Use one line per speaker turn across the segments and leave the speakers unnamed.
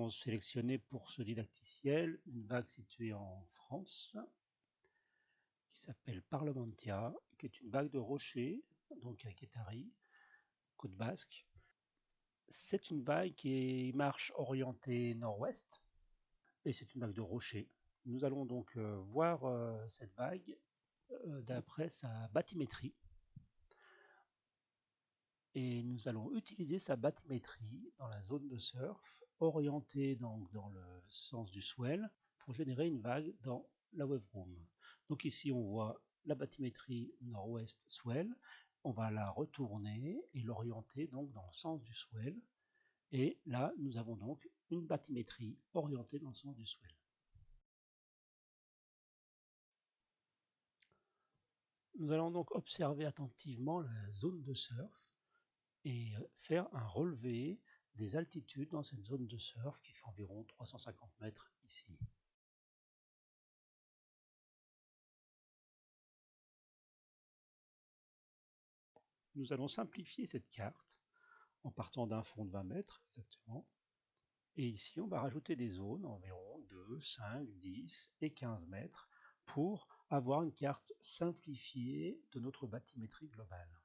allons sélectionner pour ce didacticiel une vague située en France qui s'appelle Parlementia, qui est une vague de rochers, donc à Guétari, côte basque. C'est une vague qui marche orientée nord-ouest et c'est une vague de rochers. Nous allons donc voir cette vague d'après sa bathymétrie. Et nous allons utiliser sa bathymétrie dans la zone de surf, orientée donc dans le sens du swell, pour générer une vague dans la waveroom. Donc ici on voit la bathymétrie nord-ouest swell, on va la retourner et l'orienter donc dans le sens du swell, et là nous avons donc une bathymétrie orientée dans le sens du swell. Nous allons donc observer attentivement la zone de surf et faire un relevé des altitudes dans cette zone de surf qui fait environ 350 mètres ici. Nous allons simplifier cette carte en partant d'un fond de 20 mètres exactement. Et ici, on va rajouter des zones environ 2, 5, 10 et 15 mètres pour avoir une carte simplifiée de notre bathymétrie globale.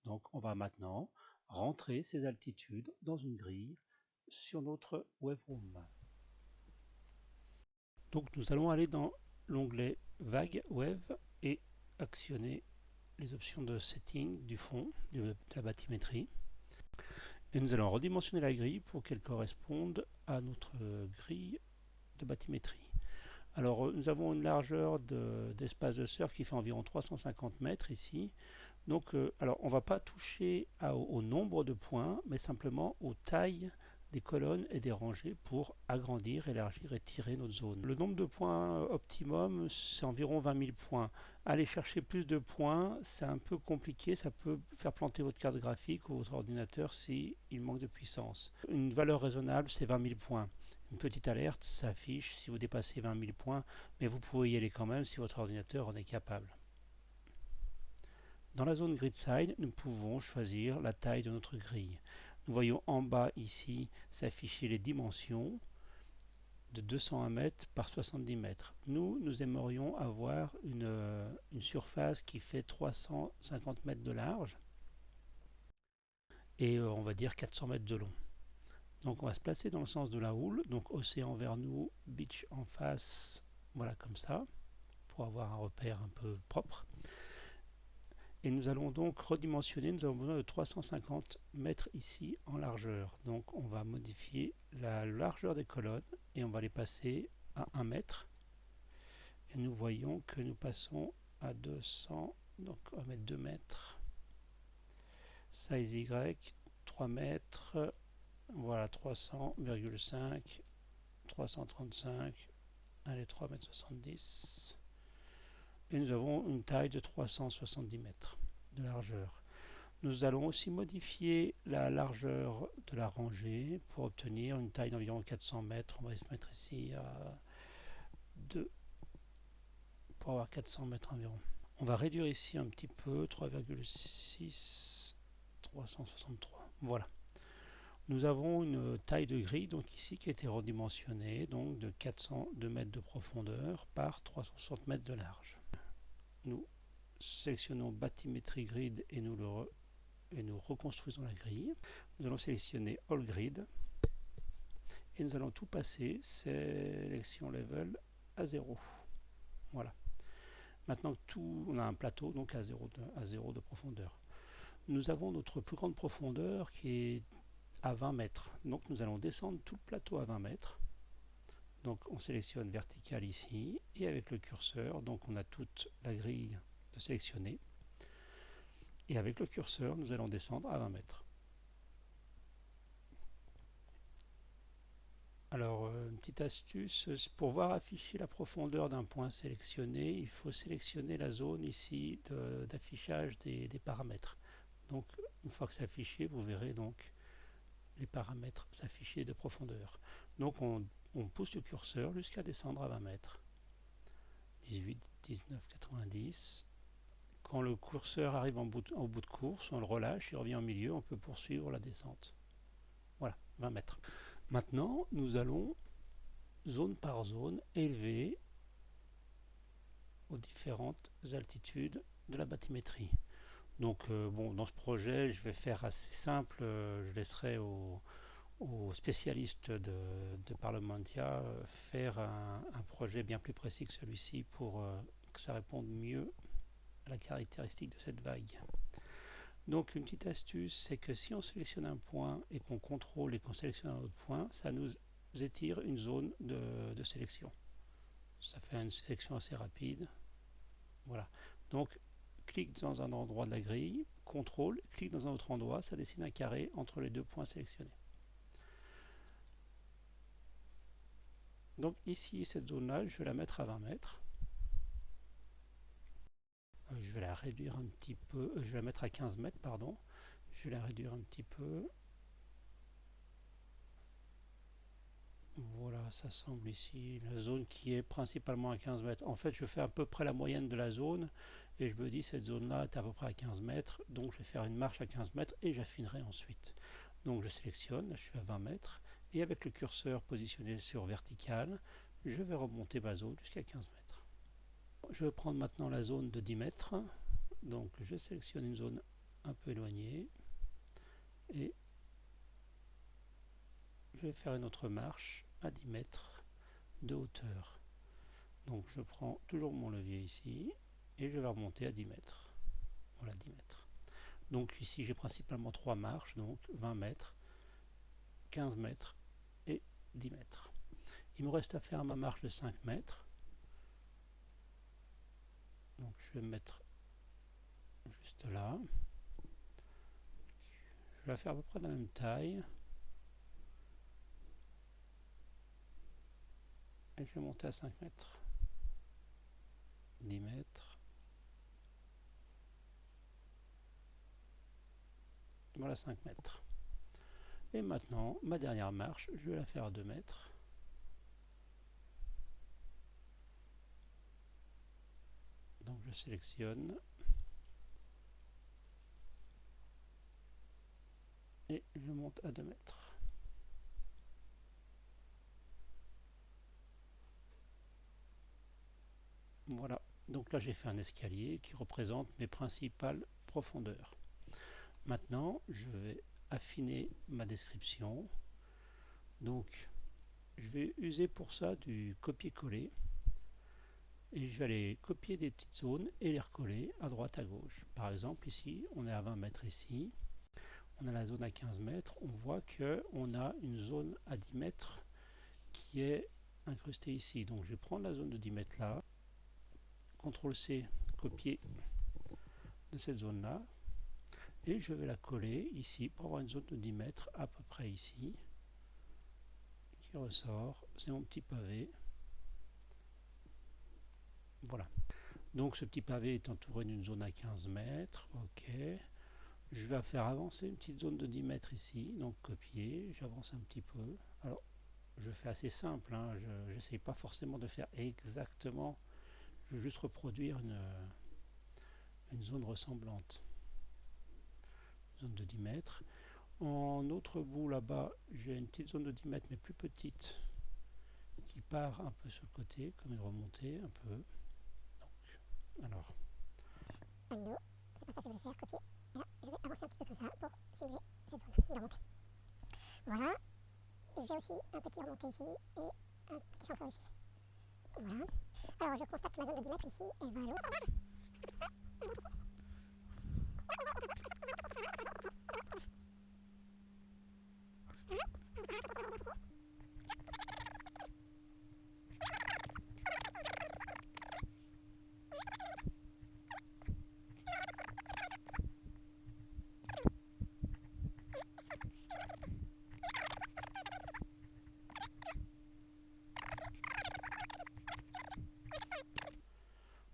Donc, on va maintenant rentrer ces altitudes dans une grille sur notre waveroom. Donc, nous allons aller dans l'onglet Vague Wave et actionner les options de setting du fond de la bathymétrie. Et nous allons redimensionner la grille pour qu'elle corresponde à notre grille de bathymétrie. Alors nous avons une largeur d'espace de surf qui fait environ 350 mètres ici. Donc alors on ne va pas toucher au nombre de points, mais simplement aux tailles des colonnes et des rangées pour agrandir, élargir et tirer notre zone. Le nombre de points optimum, c'est environ 20 000 points. Aller chercher plus de points, c'est un peu compliqué, ça peut faire planter votre carte graphique ou votre ordinateur s'il manque de puissance. Une valeur raisonnable, c'est 20 000 points. Une petite alerte s'affiche si vous dépassez 20 000 points, mais vous pouvez y aller quand même si votre ordinateur en est capable. Dans la zone grid side, nous pouvons choisir la taille de notre grille. Nous voyons en bas ici s'afficher les dimensions de 201 mètres par 70 mètres. Nous aimerions avoir une surface qui fait 350 mètres de large et on va dire 400 mètres de long. Donc on va se placer dans le sens de la houle, donc océan vers nous, beach en face, voilà comme ça, pour avoir un repère un peu propre. Et nous allons donc redimensionner, nous avons besoin de 350 mètres ici en largeur. Donc on va modifier la largeur des colonnes et on va les passer à 1 mètre. Et nous voyons que nous passons à 200, donc on va mettre 2 mètres. Size Y, 3 mètres, voilà 300,5, 335, allez 3 mètres 70. Et nous avons une taille de 370 mètres de largeur. Nous allons aussi modifier la largeur de la rangée pour obtenir une taille d'environ 400 mètres. On va se mettre ici à 2 pour avoir 400 mètres environ. On va réduire ici un petit peu, 3,6, 363. Voilà. Nous avons une taille de grille donc ici qui a été redimensionnée donc de 402 mètres de profondeur par 360 mètres de large. Nous sélectionnons bathymétrie grid et nous reconstruisons la grille. Nous allons sélectionner All Grid et nous allons tout passer, sélection level à 0. Voilà. Maintenant que on a un plateau donc à 0 de profondeur. Nous avons notre plus grande profondeur qui est à 20 mètres. Donc nous allons descendre tout le plateau à 20 mètres. Donc on sélectionne vertical ici et avec le curseur, donc on a toute la grille de sélectionner. Et avec le curseur, nous allons descendre à 20 mètres. Alors, une petite astuce, pour voir afficher la profondeur d'un point sélectionné, il faut sélectionner la zone ici d'affichage des paramètres. Donc, une fois que c'est affiché, vous verrez donc les paramètres s'afficher de profondeur. Donc, on pousse le curseur jusqu'à descendre à 20 mètres. 18, 19, 90. Quand le curseur arrive au bout de course, on le relâche, il revient au milieu, on peut poursuivre la descente. Voilà, 20 mètres. Maintenant, nous allons, zone par zone, élever aux différentes altitudes de la bathymétrie. Donc, bon, dans ce projet, je vais faire assez simple. Je laisserai aux spécialistes de Parlementia faire un projet bien plus précis que celui-ci pour que ça réponde mieux à la caractéristique de cette vague. Donc une petite astuce, c'est que si on sélectionne un point et qu'on contrôle et qu'on sélectionne un autre point, ça nous étire une zone de sélection. Ça fait une sélection assez rapide. Voilà. Donc clique dans un endroit de la grille, contrôle, clique dans un autre endroit, ça dessine un carré entre les deux points sélectionnés. Donc ici, cette zone-là, je vais la mettre à 20 mètres. Je vais la réduire un petit peu, je vais la mettre à 15 mètres, pardon. Je vais la réduire un petit peu. Voilà, ça semble ici la zone qui est principalement à 15 mètres. En fait, je fais à peu près la moyenne de la zone et je me dis cette zone-là est à peu près à 15 mètres. Donc je vais faire une marche à 15 mètres et j'affinerai ensuite. Donc je sélectionne, là je suis à 20 mètres et avec le curseur positionné sur vertical, je vais remonter ma zone jusqu'à 15 mètres. Je vais prendre maintenant la zone de 10 mètres. Donc je sélectionne une zone un peu éloignée et je vais faire une autre marche à 10 mètres de hauteur. Donc je prends toujours mon levier ici et je vais remonter à 10 mètres. Voilà, 10 mètres. Donc ici j'ai principalement 3 marches, donc 20 mètres, 15 mètres et 10 mètres. Il me reste à faire ma marche de 5 mètres. Donc je vais me mettre juste là. Je vais la faire à peu près de la même taille. Et je vais monter à 5 mètres. 10 mètres. Voilà 5 mètres. Et maintenant, ma dernière marche, je vais la faire à 2 mètres. Donc je sélectionne. Et je monte à 2 mètres. Voilà. Donc là j'ai fait un escalier qui représente mes principales profondeurs. Maintenant, je vais affiner ma description. Donc, je vais user pour ça du copier-coller. Et je vais aller copier des petites zones et les recoller à droite à gauche. Par exemple, ici, on est à 20 mètres ici. On a la zone à 15 mètres. On voit qu'on a une zone à 10 mètres qui est incrustée ici. Donc, je vais prendre la zone de 10 mètres là. CTRL-C, copier de cette zone-là. Et je vais la coller ici pour avoir une zone de 10 mètres à peu près ici qui ressort. C'est mon petit pavé. Voilà. Donc ce petit pavé est entouré d'une zone à 15 mètres. Ok. Je vais faire avancer une petite zone de 10 mètres ici. Donc copier. J'avance un petit peu. Alors je fais assez simple. Hein. Je n'essaye pas forcément de faire exactement. Je veux juste reproduire une zone ressemblante. Zone de 10 mètres. En autre bout là-bas, j'ai une petite zone de 10 mètres mais plus petite qui part un peu sur le côté, comme une remontée un peu. Donc, alors. C'est pas ça que je vais faire, copier. Et là, je vais avancer un petit peu comme ça pour simuler cette zone de remontée. Voilà. J'ai aussi un petit remonté ici et un petit échantillon ici. Voilà. Alors je constate que ma zone de 10 mètres ici, elle va à l'autre.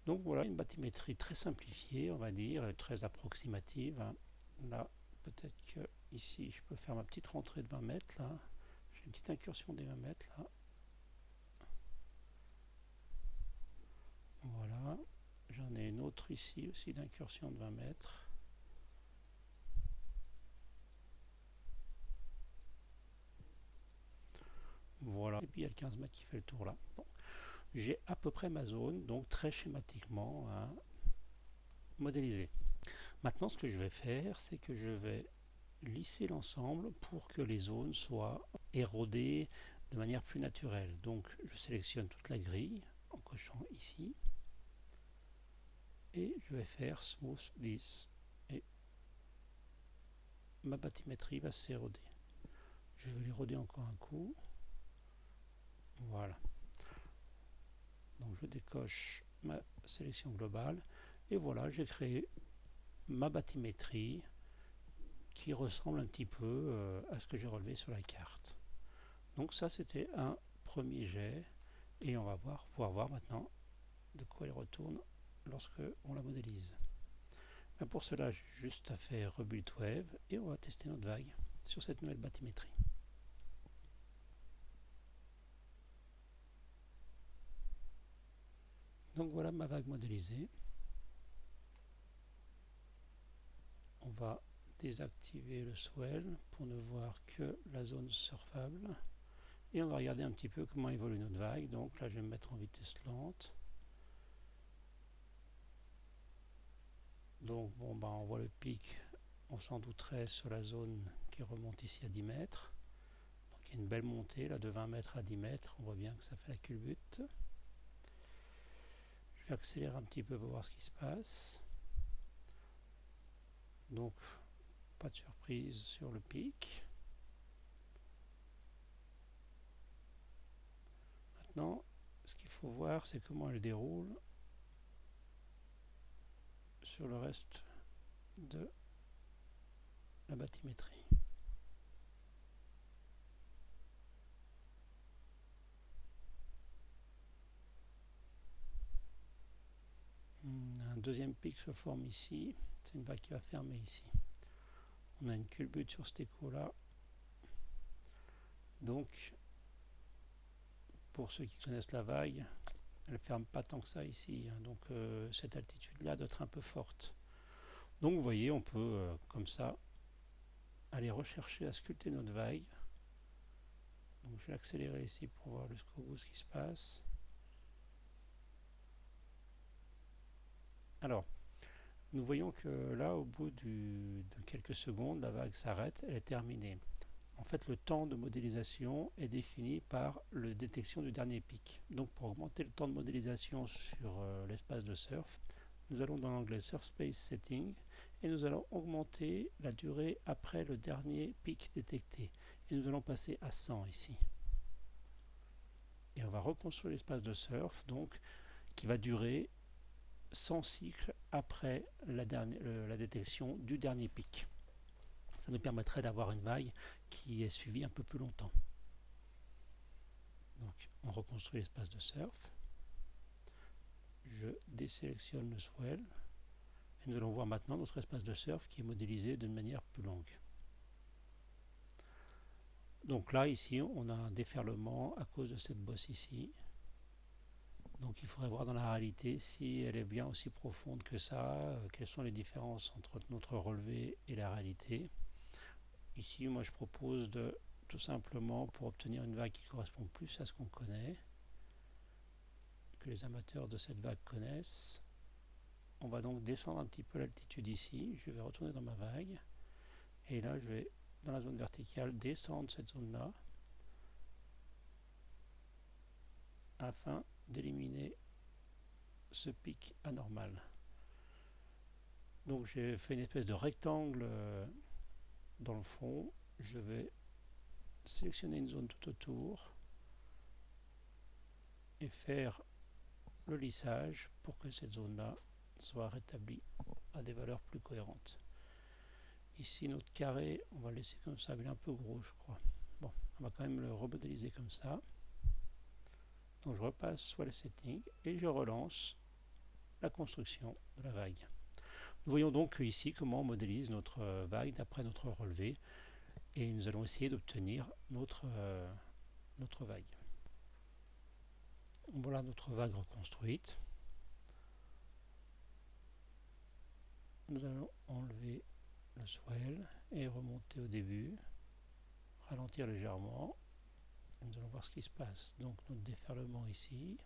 Donc voilà une bathymétrie très simplifiée, on va dire, très approximative. Là, peut-être que ici, je peux faire ma petite rentrée de 20 mètres. Là, j'ai une petite incursion des 20 mètres. Là. Voilà. J'en ai une autre ici aussi d'incursion de 20 mètres. Voilà, et puis il y a le 15 mètres qui fait le tour là. Bon. J'ai à peu près ma zone, donc très schématiquement modélisée. Maintenant, ce que je vais faire, c'est que je vais lisser l'ensemble pour que les zones soient érodées de manière plus naturelle. Donc, je sélectionne toute la grille en cochant ici et je vais faire Smooth This et ma bathymétrie va s'éroder. Je vais l'éroder encore un coup. Voilà. Donc, je décoche ma sélection globale et voilà, j'ai créé ma bathymétrie qui ressemble un petit peu à ce que j'ai relevé sur la carte. Donc ça c'était un premier jet et on va pouvoir voir maintenant de quoi elle retourne lorsque on la modélise. Mais pour cela j'ai juste à faire Rebuild Wave et on va tester notre vague sur cette nouvelle bathymétrie. Donc voilà ma vague modélisée. On va désactiver le swell pour ne voir que la zone surfable. Et on va regarder un petit peu comment évolue notre vague. Donc là je vais me mettre en vitesse lente. Donc bon, bah, on voit le pic, on s'en douterait sur la zone qui remonte ici à 10 mètres. Donc il y a une belle montée là de 20 mètres à 10 mètres, on voit bien que ça fait la culbute. Je vais accélérer un petit peu pour voir ce qui se passe. Donc pas de surprise sur le pic. Maintenant, ce qu'il faut voir, c'est comment elle déroule sur le reste de la bathymétrie. Un deuxième pic se forme ici, c'est une vague qui va fermer ici. On a une culbute sur cet écho là. Donc, pour ceux qui connaissent la vague, elle ne ferme pas tant que ça ici, hein, donc cette altitude là doit être un peu forte. Donc vous voyez, on peut comme ça aller rechercher à sculpter notre vague. Donc je vais accélérer ici pour voir jusqu'au bout ce qui se passe. Alors, nous voyons que là, au bout de quelques secondes, la vague s'arrête, elle est terminée. En fait, le temps de modélisation est défini par la détection du dernier pic. Donc pour augmenter le temps de modélisation sur l'espace de surf, nous allons dans l'onglet Surf Space Setting et nous allons augmenter la durée après le dernier pic détecté. Et nous allons passer à 100 ici. Et on va reconstruire l'espace de surf donc, qui va durer 100 cycles après la détection du dernier pic. Ça nous permettrait d'avoir une vague qui est suivie un peu plus longtemps. Donc on reconstruit l'espace de surf. Je désélectionne le swell. Et nous allons voir maintenant notre espace de surf qui est modélisé d'une manière plus longue. Donc là, ici, on a un déferlement à cause de cette bosse ici. Donc il faudrait voir dans la réalité si elle est bien aussi profonde que ça, quelles sont les différences entre notre relevé et la réalité. Ici, moi je propose de tout simplement, pour obtenir une vague qui correspond plus à ce qu'on connaît, que les amateurs de cette vague connaissent, on va donc descendre un petit peu l'altitude ici. Je vais retourner dans ma vague. Et là, je vais, dans la zone verticale, descendre cette zone-là afin d'éliminer ce pic anormal. Donc j'ai fait une espèce de rectangle dans le fond. Je vais sélectionner une zone tout autour et faire le lissage pour que cette zone-là soit rétablie à des valeurs plus cohérentes. Ici, notre carré, on va le laisser comme ça, mais il est un peu gros, je crois. Bon, on va quand même le remodéliser comme ça. Donc je repasse sur les settings et je relance la construction de la vague. Nous voyons donc ici comment on modélise notre vague d'après notre relevé et nous allons essayer d'obtenir notre vague. Voilà notre vague reconstruite. Nous allons enlever le swell et remonter au début, ralentir légèrement Nous allons voir ce qui se passe. Donc notre déferlement ici.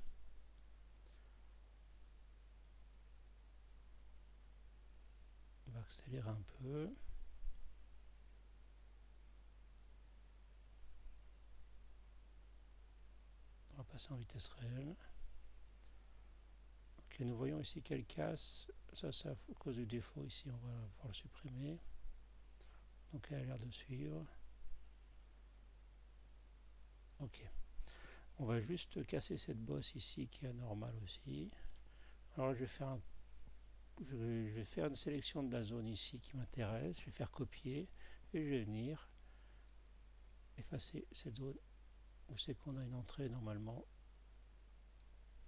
On va accélérer un peu. On va passer en vitesse réelle. Ok, nous voyons ici qu'elle casse. Ça, c'est à cause du défaut ici. On va pouvoir le supprimer. Donc elle a l'air de suivre. Ok. On va juste casser cette bosse ici qui est anormale aussi. Alors je vais faire une sélection de la zone ici qui m'intéresse. Je vais faire copier et je vais venir effacer cette zone où c'est qu'on a une entrée normalement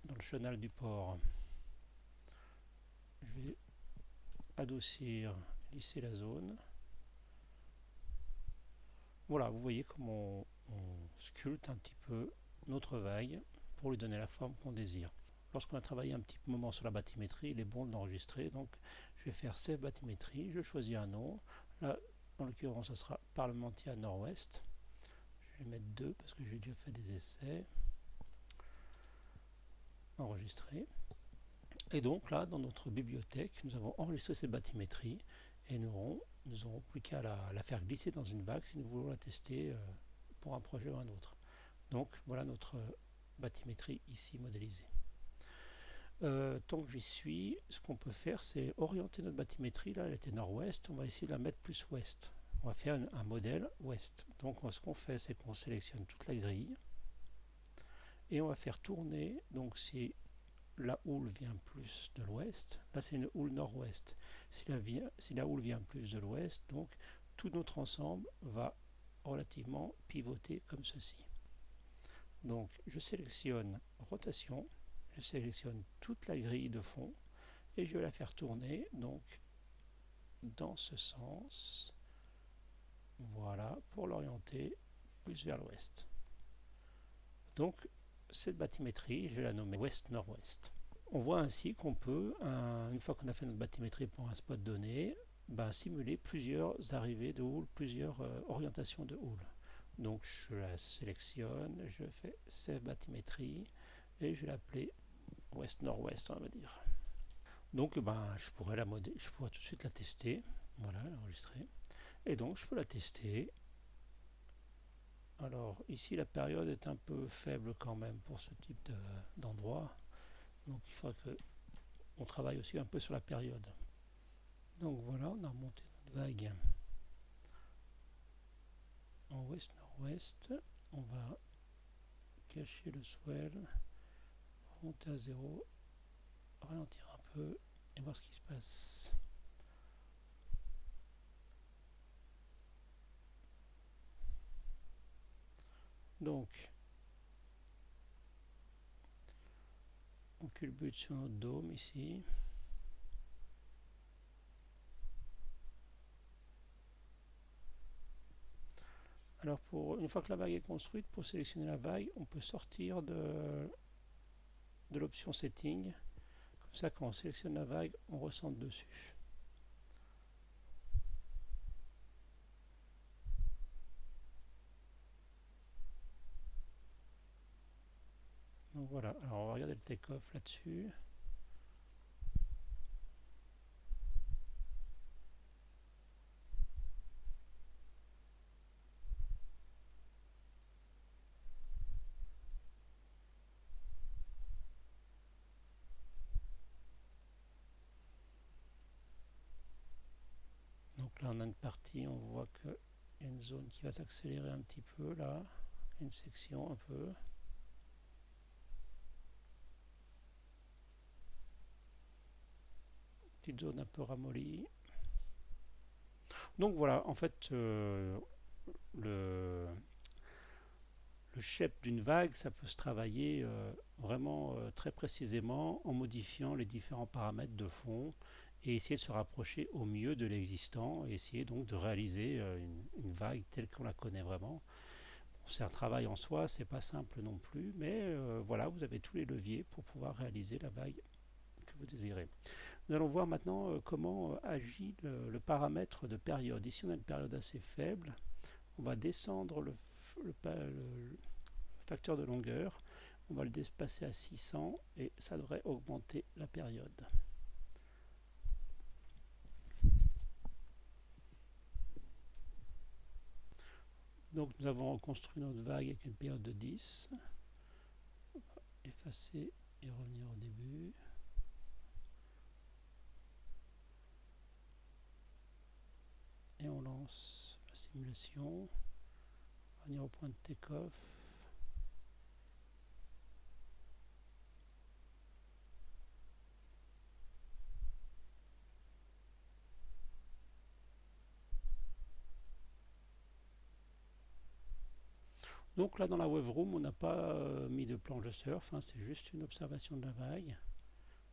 dans le chenal du port. Je vais adoucir, lisser la zone. Voilà, vous voyez comment on sculpte un petit peu notre vague pour lui donner la forme qu'on désire. Lorsqu'on a travaillé un petit moment sur la bathymétrie, il est bon d'enregistrer. Donc je vais faire Save bathymétrie, je choisis un nom. Là, en l'occurrence, ça sera Parlementier Nord-Ouest. Je vais mettre 2 parce que j'ai déjà fait des essais. Enregistrer. Et donc là, dans notre bibliothèque, nous avons enregistré cette bathymétrie et nous n'aurons plus qu'à la faire glisser dans une vague si nous voulons la tester pour un projet ou un autre. Donc voilà notre bathymétrie ici modélisée. Tant que j'y suis, ce qu'on peut faire, c'est orienter notre bathymétrie. Là, elle était nord-ouest, on va essayer de la mettre plus ouest. On va faire un modèle ouest. Donc ce qu'on fait, c'est qu'on sélectionne toute la grille et on va faire tourner. Donc si la houle vient plus de l'ouest, là c'est une houle nord-ouest. Si la houle vient plus de l'ouest, donc tout notre ensemble va relativement pivoter comme ceci. Donc je sélectionne rotation, je sélectionne toute la grille de fond et je vais la faire tourner donc dans ce sens. Voilà, pour l'orienter plus vers l'ouest. Donc cette bathymétrie, je vais la nommer ouest-nord-ouest. On voit ainsi qu'on peut, une fois qu'on a fait notre bathymétrie pour un spot donné, simuler plusieurs arrivées de houle, plusieurs orientations de houle. Donc je la sélectionne, je fais Save bathymétrie et je vais l'appeler ouest-nord-ouest, on va dire. Donc je pourrais tout de suite la tester. Voilà, l'enregistrer. Et donc je peux la tester. Alors ici la période est un peu faible quand même pour ce type d'endroit. Donc il faudra qu'on travaille aussi un peu sur la période. Donc voilà, on a remonté notre vague en ouest-nord-ouest. On va cacher le swell, remonter à 0, ralentir un peu et voir ce qui se passe. Donc, on culbute sur notre dôme ici. Alors, une fois que la vague est construite, pour sélectionner la vague, on peut sortir de l'option setting. Comme ça, quand on sélectionne la vague, on recentre dessus. Donc voilà, alors on va regarder le take-off là-dessus. Donc là on a une partie, on voit qu'il y a une zone qui va s'accélérer un petit peu là, une section un peu. Petite zone un peu ramollie. Donc voilà, en fait, le shape d'une vague, ça peut se travailler vraiment très précisément en modifiant les différents paramètres de fond et essayer de se rapprocher au mieux de l'existant et essayer donc de réaliser une vague telle qu'on la connaît vraiment. Bon, c'est un travail en soi, c'est pas simple non plus, mais voilà, vous avez tous les leviers pour pouvoir réaliser la vague que vous désirez. Nous allons voir maintenant comment agit le paramètre de période. Ici, on a une période assez faible. On va descendre facteur de longueur, on va le dépasser à 600 et ça devrait augmenter la période. Donc nous avons reconstruit notre vague avec une période de 10. On va effacer et revenir au début. Et on lance la simulation. On va venir au point de take-off. Donc là dans la wave room, on n'a pas mis de planche de surf, hein, c'est juste une observation de la vague.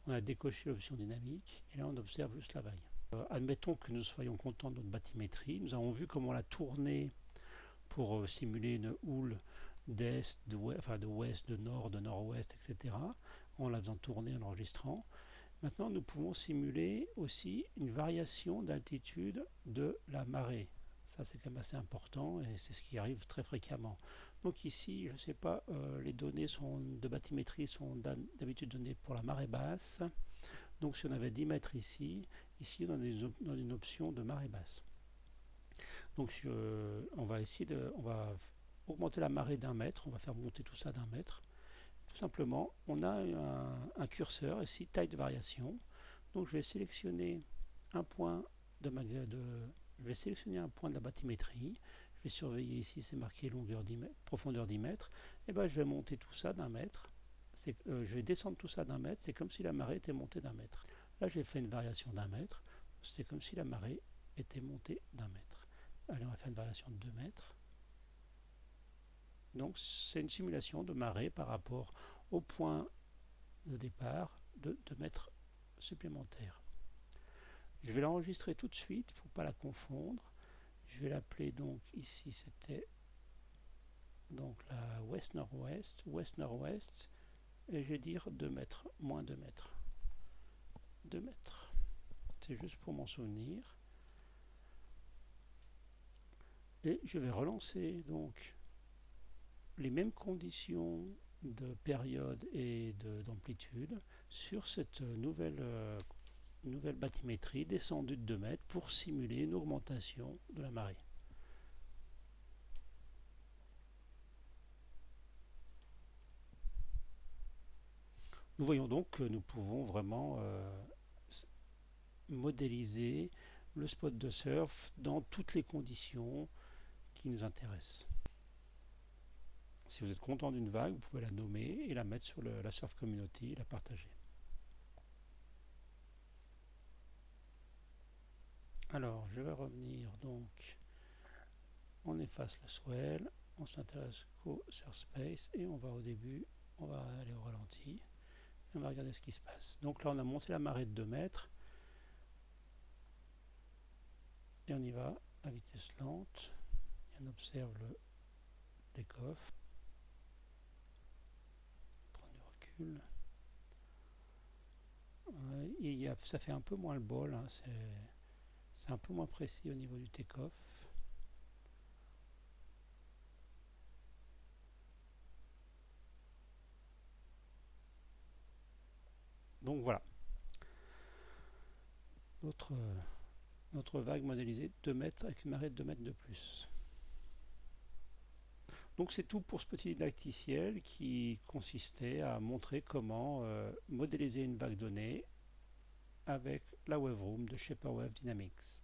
On a décoché l'option dynamique et là on observe juste la vague. Admettons que nous soyons contents de notre bathymétrie. Nous avons vu comment la tourner pour simuler une houle d'est, de ouest, de nord, de nord-ouest, etc. En la faisant tourner, en enregistrant. Maintenant, nous pouvons simuler aussi une variation d'altitude de la marée. Ça, c'est quand même assez important et c'est ce qui arrive très fréquemment. Donc ici, je ne sais pas, les données de bathymétrie sont d'habitude données pour la marée basse. Donc si on avait 10 mètres ici on a une option de marée basse. Donc on va augmenter la marée d'1 mètre, on va faire monter tout ça d'1 mètre. Tout simplement, on a un curseur ici, taille de variation. Donc je vais sélectionner un point de la bathymétrie. Je vais surveiller ici, c'est marqué longueur 10 mètres, profondeur 10 mètres. Et ben je vais monter tout ça d'1 mètre. Je vais descendre tout ça d'1 mètre. C'est comme si la marée était montée d'1 mètre. Là, j'ai fait une variation d'1 mètre. C'est comme si la marée était montée d'1 mètre. Allez, on va faire une variation de 2 mètres. Donc c'est une simulation de marée par rapport au point de départ de 2 mètres supplémentaires. Je vais l'enregistrer tout de suite pour ne pas la confondre. Je vais l'appeler donc ici c'était donc la ouest-nord-ouest, ouest-nord-ouest, et je vais dire 2 mètres, moins 2 mètres. 2 mètres. C'est juste pour m'en souvenir. Et je vais relancer donc les mêmes conditions de période et d'amplitude sur cette nouvelle bathymétrie descendue de 2 mètres pour simuler une augmentation de la marée. Nous voyons donc que nous pouvons vraiment modéliser le spot de surf dans toutes les conditions qui nous intéressent. Si vous êtes content d'une vague, vous pouvez la nommer et la mettre sur la Surf Community et la partager. Alors, je vais revenir donc, on efface le swell, on s'intéresse qu'au surf space et on va au début, on va aller au ralenti et on va regarder ce qui se passe. Donc là, on a monté la marée de 2 mètres et on y va à vitesse lente et on observe le take-off. Prendre du recul. Ça fait un peu moins le bol, hein, c'est un peu moins précis au niveau du take-off. Donc voilà, notre vague modélisée 2 mètres avec une marée de 2 mètres de plus. Donc c'est tout pour ce petit didacticiel qui consistait à montrer comment modéliser une vague donnée avec la Wave Room de Shaper Wave Dynamics.